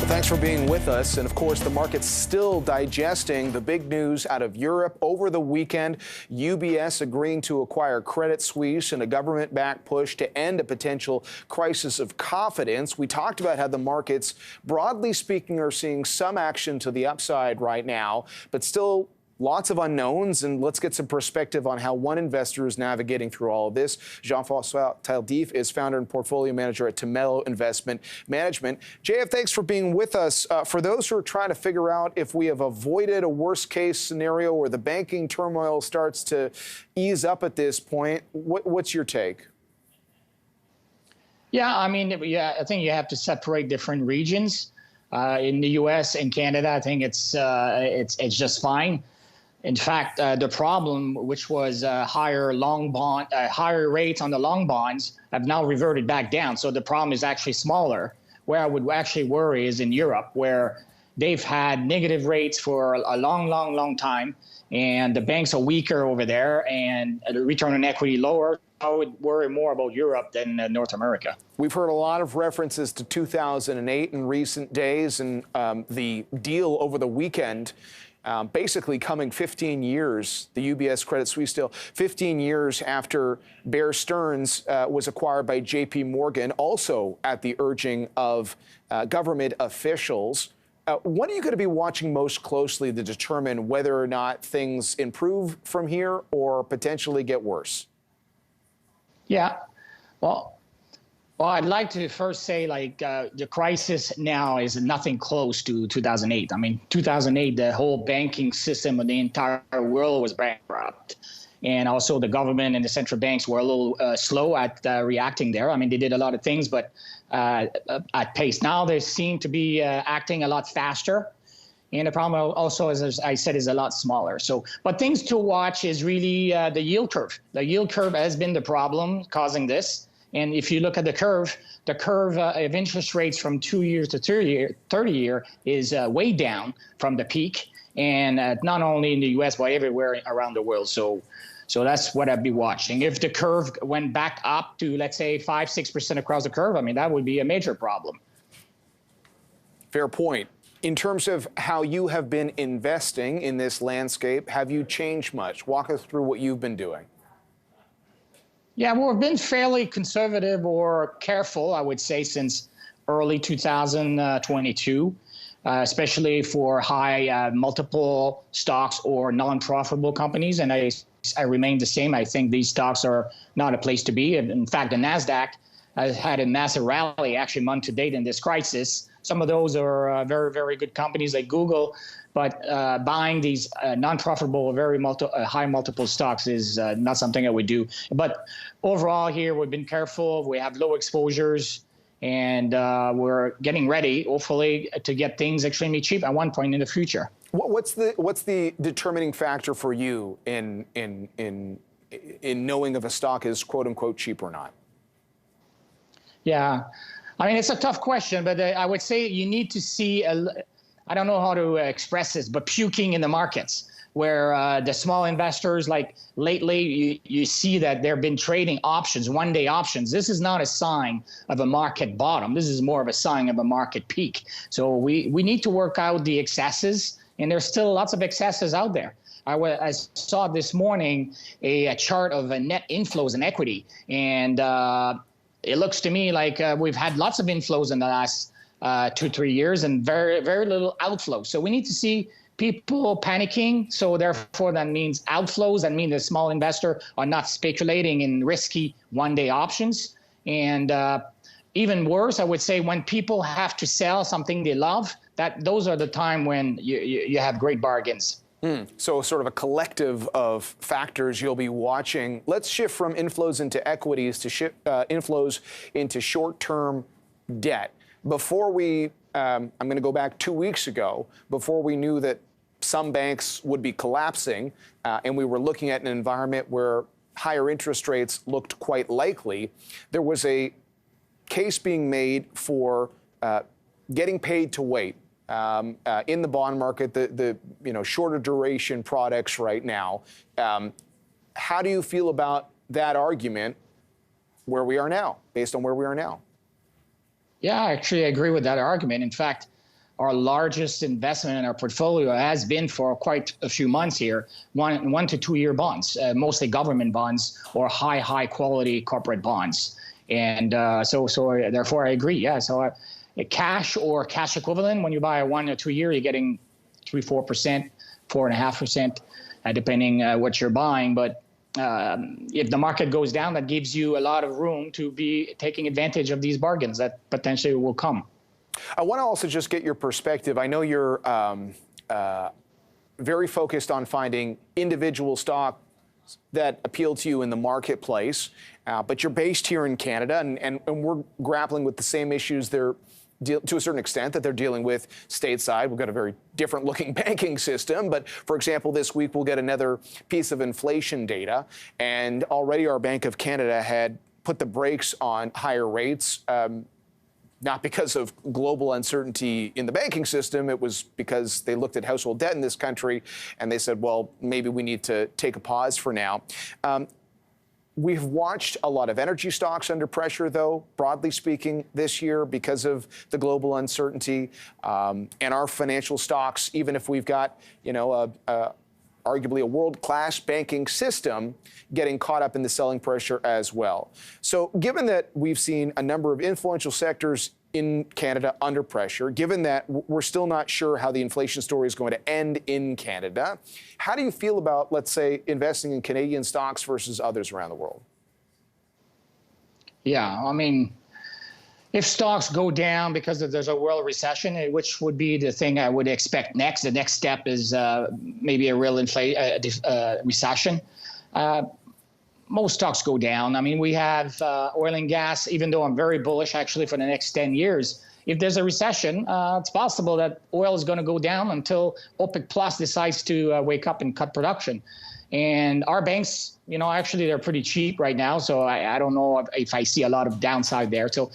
Thanks for being with us. And of course, the market's still digesting the big news out of Europe over the weekend. UBS agreeing to acquire Credit Suisse in a government-backed push to end a potential crisis of confidence. We talked about how the markets, broadly speaking, are seeing some action to the upside right now, but still lots of unknowns, and let's get some perspective on how one investor is navigating through all of this. Jean-Francois Tardif is founder and portfolio manager at Timelo Investment Management. JF, thanks for being with us. For those who are trying to figure out if we have avoided a worst-case scenario where the banking turmoil starts to ease up at this point, what's your take? Yeah, I think you have to separate different regions. In the U.S. and Canada, I think it's just fine. In fact, the problem, which was higher rates on the long bonds, have now reverted back down. So the problem is actually smaller. Where I would actually worry is in Europe, where they've had negative rates for a long time, and the banks are weaker over there, and the return on equity lower. I would worry more about Europe than North America. We've heard a lot of references to 2008 in recent days, and the deal over the weekend. Basically coming 15 years, the UBS Credit Suisse deal, 15 years after Bear Stearns was acquired by JP Morgan, also at the urging of government officials. What are you going to be watching most closely to determine whether or not things improve from here or potentially get worse? Yeah, well, I'd like to first say, the crisis now is nothing close to 2008. I mean, 2008, the whole banking system of the entire world was bankrupt. And also the government and the central banks were a little slow at reacting there. I mean, they did a lot of things, but at pace. Now they seem to be acting a lot faster. And the problem also, as I said, is a lot smaller. But things to watch is really the yield curve. The yield curve has been the problem causing this. And if you look at the curve of interest rates from 2 years to 30 year is way down from the peak, and not only in the U.S. but everywhere around the world. So that's what I'd be watching. If the curve went back up to, let's say, 5-6% across the curve, I mean, that would be a major problem. Fair point. In terms of how you have been investing in this landscape, have you changed much? Walk us through what you've been doing. Yeah, well, we've been fairly conservative or careful, I would say, since early 2022, especially for high multiple stocks or non-profitable companies. And I remain the same. I think these stocks are not a place to be. In fact, the NASDAQ has had a massive rally actually month to date in this crisis. Some of those are very, very good companies like Google. But buying these non-profitable, very high multiple stocks is not something I would do. But overall here, we've been careful. We have low exposures, and we're getting ready, hopefully, to get things extremely cheap at one point in the future. What's the determining factor for you in knowing if a stock is quote unquote cheap or not? Yeah, I mean, it's a tough question, but I would say you need to see I don't know how to express this, but puking in the markets, where the small investors, like lately, you see that they've been trading options, one-day options. This is not a sign of a market bottom. This is more of a sign of a market peak. So we need to work out the excesses, and there's still lots of excesses out there. I saw this morning a chart of net inflows in equity, and it looks to me like we've had lots of inflows in the last 2-3 years and very, very little outflow. So we need to see people panicking. So therefore, that means outflows. That means the small investor are not speculating in risky one-day options. And even worse, I would say, when people have to sell something they love, those are the time when you have great bargains. So sort of a collective of factors you'll be watching. Let's shift from inflows into equities to inflows into short-term debt. Before I'm going to go back 2 weeks ago, before we knew that some banks would be collapsing, and we were looking at an environment where higher interest rates looked quite likely, there was a case being made for getting paid to wait. In the bond market, the shorter duration products right now. How do you feel about that argument where we are now, based on where we are now? Yeah, actually, I agree with that argument. In fact, our largest investment in our portfolio has been for quite a few months here, 1 to 2 year bonds, mostly government bonds or high quality corporate bonds. And so therefore I agree. Yeah. So cash or cash equivalent, when you buy a 1 or 2 year, you're getting 3-4%, 4.5%, depending what you're buying. But if the market goes down, that gives you a lot of room to be taking advantage of these bargains that potentially will come. I want to also just get your perspective. I know you're very focused on finding individual stocks that appeal to you in the marketplace, but you're based here in Canada, and we're grappling with the same issues there to a certain extent that they're dealing with stateside. We've got a very different looking banking system, but for example, this week we'll get another piece of inflation data, and already our Bank of Canada had put the brakes on higher rates, not because of global uncertainty in the banking system. It was because they looked at household debt in this country and they said, well, maybe we need to take a pause for now. We've watched a lot of energy stocks under pressure, though, broadly speaking, this year because of the global uncertainty. And our financial stocks, even if we've got, arguably a world-class banking system, getting caught up in the selling pressure as well. So given that we've seen a number of influential sectors in Canada under pressure, given that we're still not sure how the inflation story is going to end in Canada, how do you feel about, let's say, investing in Canadian stocks versus others around the world? Yeah, I mean, if stocks go down because there's a world recession, which would be the thing I would expect next, the next step is maybe a real recession. Most stocks go down. I mean, we have oil and gas, even though I'm very bullish actually for the next 10 years. If there's a recession, it's possible that oil is going to go down until OPEC Plus decides to wake up and cut production. And our banks, actually they're pretty cheap right now. So I don't know if I see a lot of downside there. So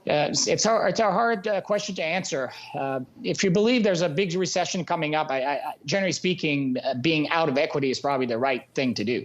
it's a hard question to answer. If you believe there's a big recession coming up, generally speaking, being out of equity is probably the right thing to do.